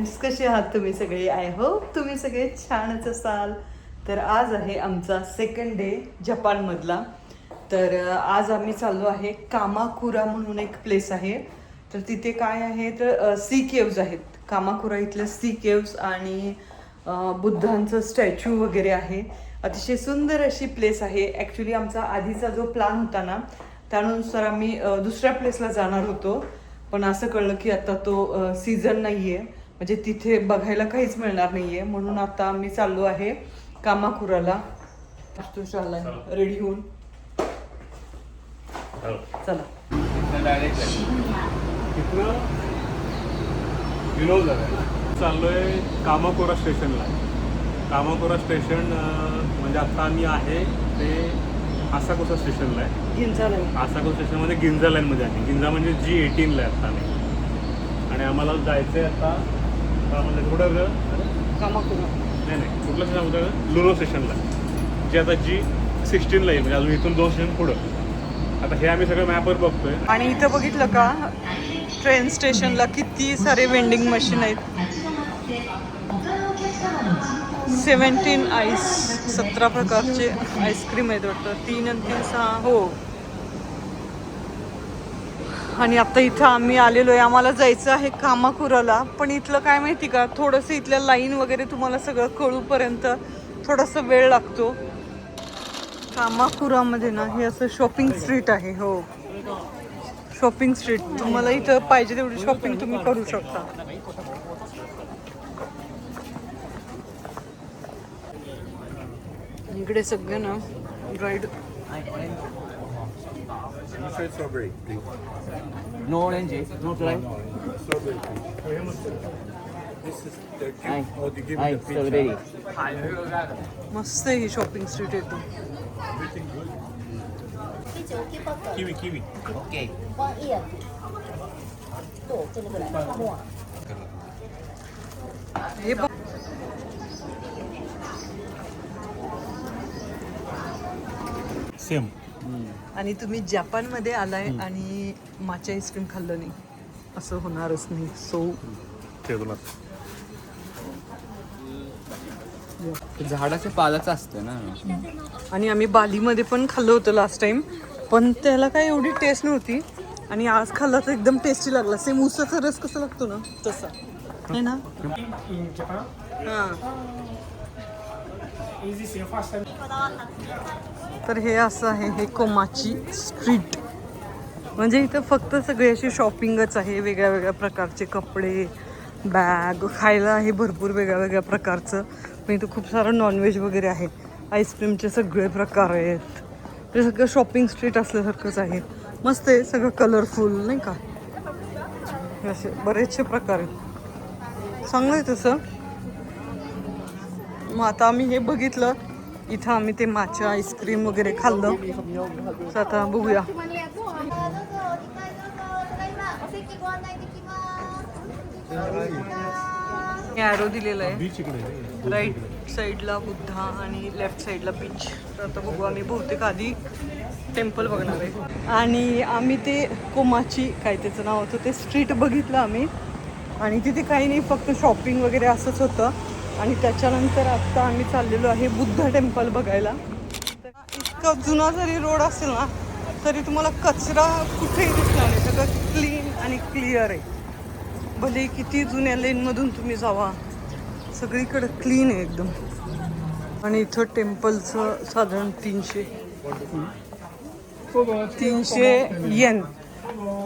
Friends, कसे आहात तुम्ही सगळे? आय होप तुम्ही सगळे छानच असाल. तर आज आहे आमचा सेकंड डे जपानमधला. तर आज आम्ही चाललो आहे कामाकुरा म्हणून एक प्लेस आहे. तर तिथे काय आहे तर सी केव्ज आहेत. कामाकुरा इथले सी केव्ज आणि बुद्धांचं स्टॅच्यू वगैरे आहे. अतिशय सुंदर अशी प्लेस आहे. ॲक्च्युली आमचा आधीचा जो प्लॅन होता ना त्यानुसार आम्ही दुसऱ्या प्लेसला जाणार होतो, पण असं कळलं की आता तो सीझन नाही आहे, म्हणजे तिथे बघायला काहीच मिळणार नाही आहे. म्हणून आता आम्ही चाललो आहे कामाकुराला. रेडी होऊन चला. चाललोय कामाकुरा स्टेशनला. कामाकुरा स्टेशन म्हणजे आता आम्ही आहे ते आसाकुसा स्टेशनला आहे. गिंजा लाईन. आसाकुसा स्टेशनमध्ये गिंजा लाईनमध्ये आहे. गिंजा म्हणजे G18 ला आहे आता आम्ही. आणि आम्हाला जायचं आहे आता म्हणजे कुठं कामाकुरा नाही कुठलं स्टेशन होतं, लुनो स्टेशनला, जे आता G16 ला आहे, म्हणजे अजून इथून 2 स्टेशन पुढं. आता हे आम्ही सगळं मॅपवर बघतोय. आणि इथं बघितलं का ट्रेन स्टेशनला किती सारे वेंडिंग मशीन आहेत. 17 आईस, 17 प्रकारचे आईस्क्रीम आहेत वाटतं. 3 आणि 3 6 हो. आणि आता इथं आम्ही आलेलो आहे. आम्हाला जायचं आहे कामाकुराला, पण इथलं काय माहिती का, थोडंसं इथल्या लाईन वगैरे तुम्हाला सगळं कळूपर्यंत थोडासा वेळ लागतो. कामाकुरामध्ये ना हे असं शॉपिंग स्ट्रीट आहे. हो, शॉपिंग स्ट्रीट. तुम्हाला इथं पाहिजे तेवढी शॉपिंग तुम्ही करू शकता. इकडे सगळे ना dried. Strawberry, please. No oranges, no dry. Strawberry, please. This is the oh, they give me the pizza. मस्त आहे ही शॉपिंग स्ट्रीट एकदम. Kiwi Okay. हे बघ, सेम. आणि तुम्ही जपानमध्ये आलाय आणि माचा आईस्क्रीम खाल्लं नाही असं होणारच नाही. सो झाडाच्या पालाचं असतं ना. आणि आम्ही बालीमध्ये पण खाल्लं होतं लास्ट टाइम, पण त्याला काय एवढी टेस्ट नव्हती. आणि आज खाल्ला तर एकदम टेस्टी लागला. सेम ऊसाचा रस कसा लागतो ना तसा आहे ना. हां, तर हे असं आहे हे कोमाची स्ट्रीट. म्हणजे इथं फक्त सगळे अशी शॉपिंगच आहे. वेगळ्या वेगळ्या प्रकारचे कपडे, बॅग, खायला आहे भरपूर वेगळ्या वेगळ्या प्रकारचं. पण इथं खूप सारं नॉनव्हेज वगैरे आहे. आईस्क्रीमचे सगळे प्रकार आहेत. ते सगळं शॉपिंग स्ट्रीट असल्यासारखंच आहे. मस्त आहे, सगळं कलरफुल नाही का. असे बरेचसे प्रकार आहेत. चांगलं आहे तसं. मग आता आम्ही हे बघितलं, इथं आम्ही ते माचा आईस्क्रीम वगैरे खाल्लं. तर आता बघूया. ॲरो दिलेला आहे. राईट साईडला बुद्धा आणि लेफ्ट साईडला बीच. तर आता बघू आम्ही. बहुतेक आधी टेम्पल बघणार आहे. आणि आम्ही ते कोमाची काय त्याचं नाव होतं ते स्ट्रीट बघितलं आम्ही. आणि तिथे काही नाही, फक्त शॉपिंग वगैरे असंच होतं. आणि त्याच्यानंतर आत्ता आम्ही चाललेलो आहे बुद्ध टेम्पल बघायला. इतका जुना जरी रोड असेल ना तरी तुम्हाला कचरा कुठेही दिसणार नाही. सगळं क्लीन आणि क्लिअर आहे. भले किती जुन्या लेनमधून तुम्ही जावा, सगळीकडे क्लीन आहे एकदम. आणि इथं टेम्पलचं साधारण 300 येन,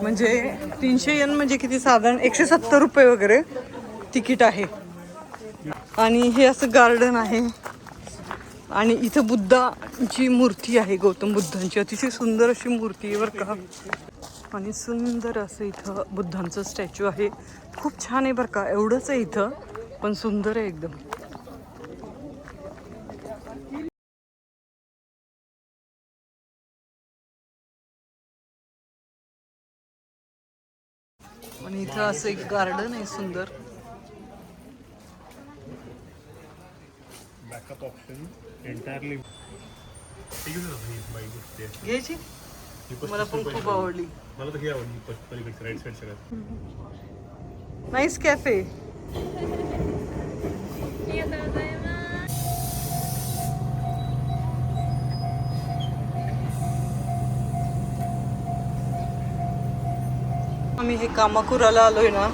म्हणजे 300 येन म्हणजे किती, साधारण 170 रुपये वगैरे तिकीट आहे. आणि हे असं गार्डन आहे. आणि इथं बुद्धाची मूर्ती आहे, गौतम बुद्धांची. अतिशय सुंदर अशी मूर्ती आहे बरं का. आणि सुंदर असं इथं बुद्धांचं स्टॅच्यू आहे. खूप छान आहे बरं का. एवढंच आहे इथं, पण सुंदर आहे एकदम. आणि इथं असं एक गार्डन आहे सुंदर. बॅकअप ऑप्शन एंटायरली घ्यायची. मला पण खूप आवडली. मला तर ही आवडली पलीकडची राईट साईड सगळ्यात. Nice cafe. आम्ही हे कामाकुराला आलोय ना,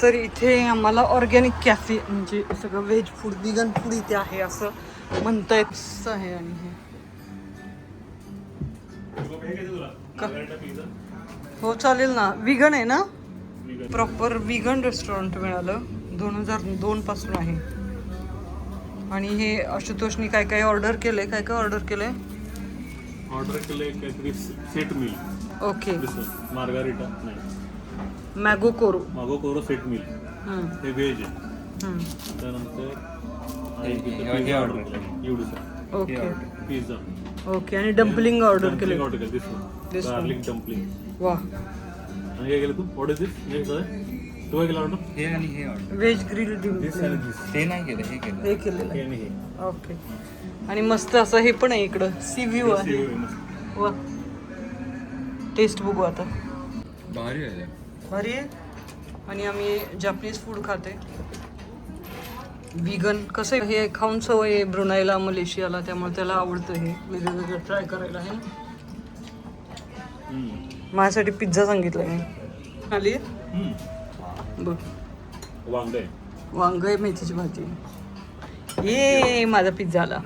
तर इथे आम्हाला ऑर्गॅनिक कॅफे म्हणजे सगळं व्हेज फूड विगन फूड इथे आहे असं म्हणतायत आहे. आणि हे हो चालेल ना, विगन आहे ना, प्रॉपर विगन रेस्टॉरंट मिळालं. 2002 पासून आहे. आणि हे आशुतोषनी काय काय ऑर्डर केलंय, काय काय ऑर्डर केलंय? ऑर्डर केलंय काहीतरी सेट मील. ओके. मार्गारिटा नाही, मॅगो कोरो सेट मील हे व्हेज आहे. त्यानंतर ऑर्डर केलं एवढं. Okay pizza. ओके. आणि डम्पलिंग ऑर्डर केले. दिस गार्लिक डम्पलिंग. वा. आणि काय केलं तू? व्हॉट इज दिस? तू काय केलं ऑर्डर? हे आणि हे ऑर्डर. व्हेज ग्रिल ते नाही केलं, हे केलं. हे केलेलं आहे. आणि हे. ओके. आणि मस्त असं हे पण आहे इकडं, सी व्ह्यू आहे. वा. टेस्ट बघू आता. भारी आहे. भारी आहे. आणि आम्ही जॅपनीज फूड खाते, विगन. कसं आहे, हे खाऊन सवय आहे ब्रुनाईला, मलेशियाला, त्यामुळे त्याला आवडतं हे वेगळं ट्राय करायला. आहे माझ्यासाठी पिझ्झा सांगितला मी. आली बघ, वांग आहे, मेथीची भाजी. ये माझा पिझ्झा आला.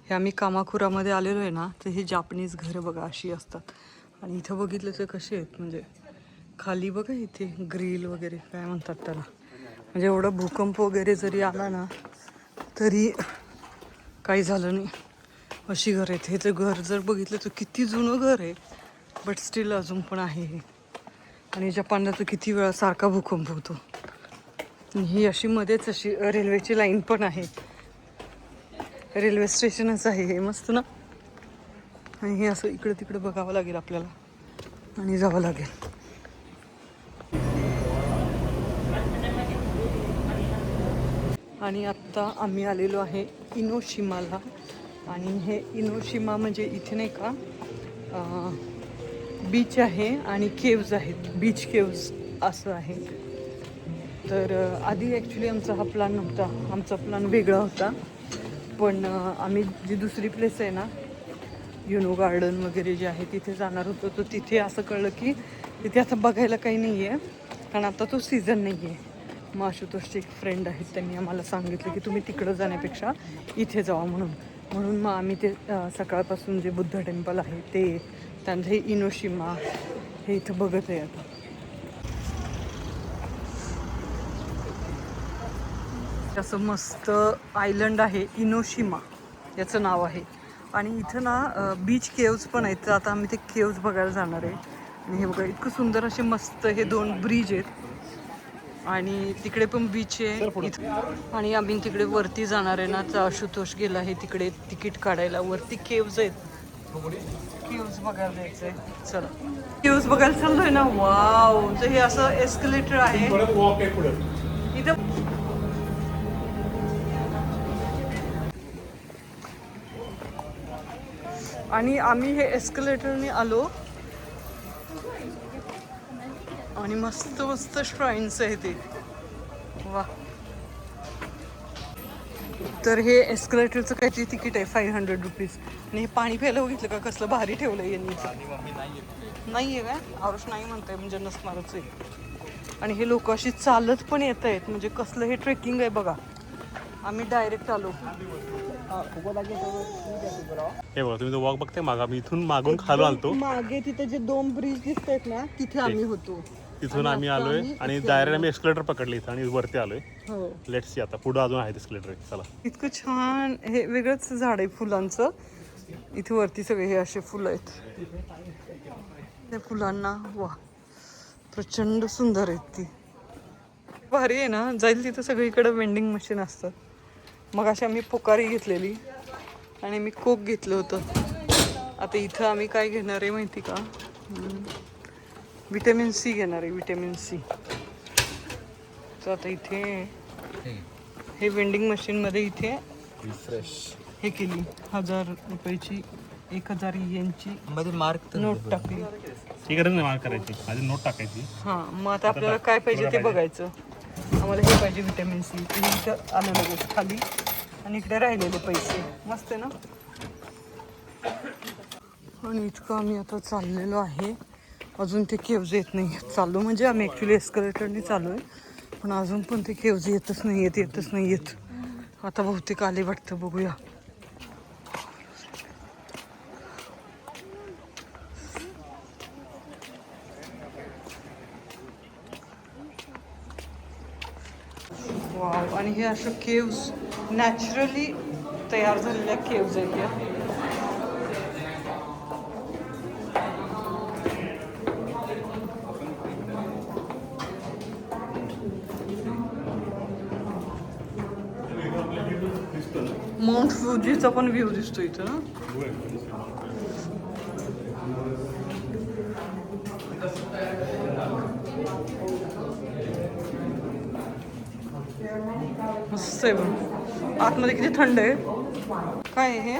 हे आम्ही कामाखुरामध्ये आलेलो आहे ना, तर हे जापनीज घरं बघा अशी असतात. आणि इथं बघितलं तर कसे आहेत, म्हणजे खाली बघा इथे ग्रिल वगैरे काय म्हणतात त्याला. म्हणजे एवढा भूकंप वगैरे जरी आला ना तरी काही झालं नाही, अशी घर आहेत. हे तर घर जर बघितलं तर किती जुनं घर आहे, बट स्टील अजून पण आहे हे. आणि जपानला तर किती वेळा सारखा भूकंप होतो. ही अशी मध्येच अशी रेल्वेची लाईन पण आहे, रेल्वे स्टेशनच आहे हे. मस्त ना. आणि हे असं इकडं तिकडं बघावं लागेल आपल्याला आणि जावं लागेल. आणि आत्ता आम्ही आलेलो आहे इनोशिमाला. आणि हे इनोशिमा म्हणजे इथे नाही का बीच आहे आणि केव्ज आहेत, बीच केव्ज असं आहे. तर आधी ॲक्च्युली आमचा हा प्लॅन नव्हता, आमचा प्लॅन वेगळा होता. पण आम्ही जी दुसरी प्लेस आहे ना, युनो गार्डन वगैरे जे आहे तिथे जाणार होतो. तर तिथे असं कळलं की तिथे आता बघायला काही नाही आहे, कारण आता तो सीझन नाही आहे. मग आशुतोषचे एक फ्रेंड आहेत, त्यांनी आम्हाला सांगितलं की तुम्ही तिकडं जाण्यापेक्षा इथे जावा म्हणून. मग आम्ही ते सकाळपासून जे बुद्ध टेम्पल आहे ते, त्यांचं हे इनोशिमा हे इथं बघत आहे आता. असं मस्त आयलंड आहे इनोशिमा, याचं नाव आहे. आणि इथं ना बीच केव्ज पण आहेत. तर आता आम्ही ते केव्ज बघायला जाणार आहे. आणि हे बघा इतकं सुंदर असे मस्त हे 2 ब्रिज आहेत आणि तिकडे पण बीच आहे. आणि आम्ही तिकडे वरती जाणार आहे ना, तर आशुतोष गेला आहे तिकडे तिकीट काढायला. वरती केव्ज आहेत, केव्ज बघायला जायचं आहे. चला केव्ज बघायला चाललोय ना. वाव. तर हे असं एस्केलेटर आहे इथं. आणि आम्ही हे एस्केलेटरने आलो आणि मस्त मस्त श्राईन्स आहे ते. वा. तर हे एस्केलेटरचं काहीतरी तिकीट आहे 500 रुपीज. आणि हे पाणी प्यायला बघितलं का कसलं भारी ठेवलं आहे यांनी. नाही आहे काय? आरुष नाही म्हणताय, म्हणजे नसणारच आहे. आणि हे लोक अशी चालत पण येत आहेत, म्हणजे कसलं हे ट्रेकिंग आहे बघा. आम्ही डायरेक्ट आलो. हे बघा तुम्ही तो वॉक बघते मागा, मी इथून मागून खालो आलतो. मागे तिथे जे 2 ब्रिज दिसत आहेत ना, तिथे आम्ही होतो. तिथून आम्ही आलोय आणि डायरेक्ट आम्ही एस्केलेटर पकडले इथं आणि वरती आलोय. हो. लेट्स सी आता पुढे अजून आहे एस्केलेटर. चला. इतकं छान हे वेगळंच झाड आहे फुलांचं. इथे वरती सगळे हे असे फुलं आहेत. त्या फुलांना वा प्रचंड सुंदर आहेत ती. भारी आहे ना. जाईल तिथं सगळीकडे वेंडिंग मशीन असतात. मग अशी आम्ही पोकारी घेतलेली आणि मी कोक घेतलं होतं. आता इथं आम्ही काय घेणार आहे माहिती का, विटॅमिन सी घेणार आहे, विटॅमिन सी. तर आता इथे हे वेंडिंग मशीनमध्ये इथे रिफ्रेश हे केली 1000 रुपयाची 1000 येनची मध्ये मार्क नोट टाकली. ही गरज नाही मार्क करायची, आधी नोट टाकायची. हां. मग आता आपल्याला काय पाहिजे ते बघायचं. आम्हाला हे पाहिजे विटॅमिन सी. ते इथं आलं लगेच खाली आणि इकडे राहिलेले पैसे. मस्त आहे ना. आणि इतकं आम्ही आता चाललेलो आहे अजून ते केव्ज येत नाही. चाललो म्हणजे आम्ही ॲक्च्युली एस्कलेटरने चालू आहे, पण अजून पण ते केव्ज येतच नाही येत. आता बहुतेक आले वाटतं, बघूया. वाव, आणि हे असं केव्ज नॅचरली तयार झालेल्या केव्ज आहेत या. माउंट फुजीचा पण व्ह्यू दिसतो इथं ना. मस्त आहे पण आतमध्ये किती थंड आहे. काय आहे हे?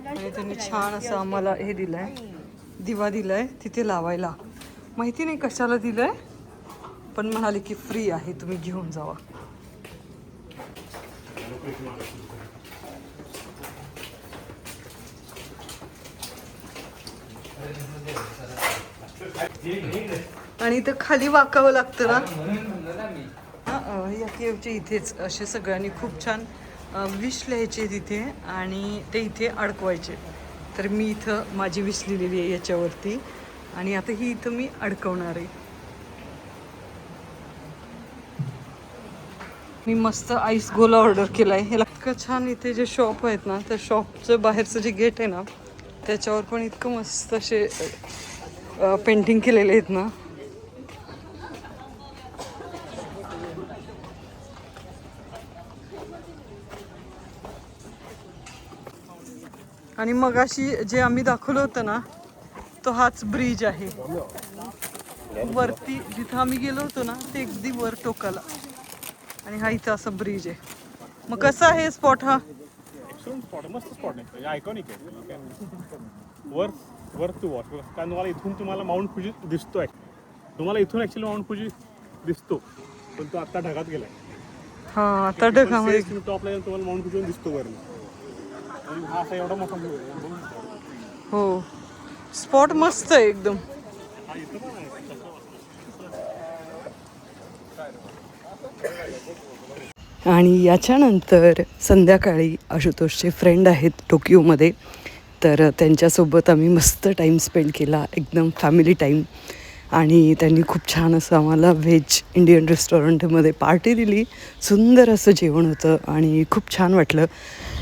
आणि त्यांनी छान असं आम्हाला हे दिलंय, दिवा दिलाय तिथे लावायला. माहिती नाही कशाला दिलंय, पण म्हणाले की फ्री आहे, तुम्ही घेऊन जावा. आणि इथं खाली वाकावं लागतं ना. या केवच्या इथेच असे सगळ्यांनी खूप छान विश लिहायचे तिथे आणि ते इथे अडकवायचे. तर मी इथं माझी विश लिहिलेली आहे याच्यावरती, आणि आता ही इथं मी अडकवणार आहे. मी मस्त आईस गोला ऑर्डर केलाय. ह्याला इतकं छान इथे जे शॉप आहेत ना, त्या शॉपचं बाहेरचं जे गेट आहे ना, त्याच्यावर पण इतकं मस्त असे पेंटिंग केलेले आहेत ना. आणि मगाशी जे आम्ही दाखवलं होतं ना, तो हाच ब्रिज आहे. वरती जिथं आम्ही गेलो होतो ना, ते अगदी वर टोकाला, आणि हा इथं असा ब्रिज आहे. मग कसा आहे स्पॉट हा? मस्त स्पॉट आहे, आयकॉनिक आहे. वर टू वॉच, कारण तुम्हाला इथून तुम्हाला माउंट फुजी दिसतोय. तुम्हाला इथून ऍक्च्युअली माउंट फुजी दिसतो, पण तो आता ढगात गेलाय. हा, आता ढगामध्ये टॉपला येऊन तुम्हाला माउंट फुजी दिसतो वर. आणि हा असा एवढा मोठा व्ह्यू आहे. हो, स्पॉट मस्त आहे एकदम. आणि याच्यानंतर संध्याकाळी आशुतोषचे फ्रेंड आहेत टोकियोमध्ये, तर त्यांच्यासोबत आम्ही मस्त टाईम स्पेंड केला, एकदम फॅमिली टाईम. आणि त्यांनी खूप छान असं आम्हाला व्हेज इंडियन रेस्टॉरंटमध्ये पार्टी दिली. सुंदर असं जेवण होतं आणि खूप छान वाटलं.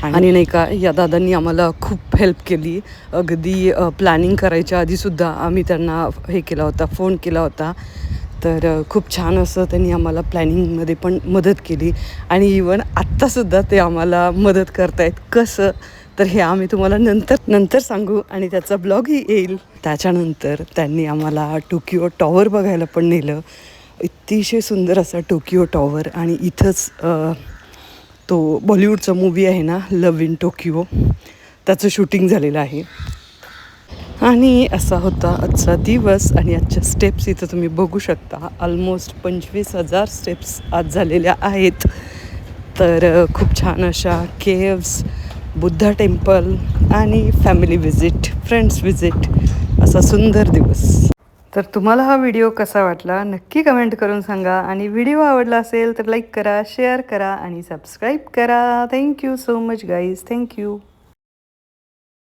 आणि नाही का, या दादांनी आम्हाला खूप हेल्प केली. अगदी प्लॅनिंग करायच्या आधीसुद्धा आम्ही त्यांना हे केला होता, फोन केला होता. तर खूप छान असं त्यांनी आम्हाला प्लॅनिंगमध्ये पण मदत केली. आणि इवन आत्तासुद्धा ते आम्हाला मदत करतायत. कसं, तर हे आम्ही तुम्हाला नंतर सांगू, आणि त्याचा ब्लॉगही येईल. त्याच्यानंतर त्यांनी आम्हाला टोकियो टॉवर बघायला पण नेलं. अतिशय सुंदर असा टोकियो टॉवर, आणि इथंच तो बॉलिवूडचा मूवी आहे ना, लव्ह इन टोकियो, त्याचं शूटिंग झालेलं आहे. आणि असा होता आजचा दिवस. आणि आजच्या स्टेप्स इथं तुम्ही बघू शकता, ऑलमोस्ट 25,000 स्टेप्स आज झालेल्या आहेत. तर खूप छान अशा केव्स, बुद्धा टेम्पल आणि फॅमिली विजिट, फ्रेंड्स विजिट, असा सुंदर दिवस. तर तुम्हाला हा व्हिडिओ कसा वाटला नक्की कमेंट करून सांगा. आणि व्हिडिओ आवडला असेल तर लाईक करा, शेअर करा आणि सबस्क्राईब करा. Thank you so much guys, thank you.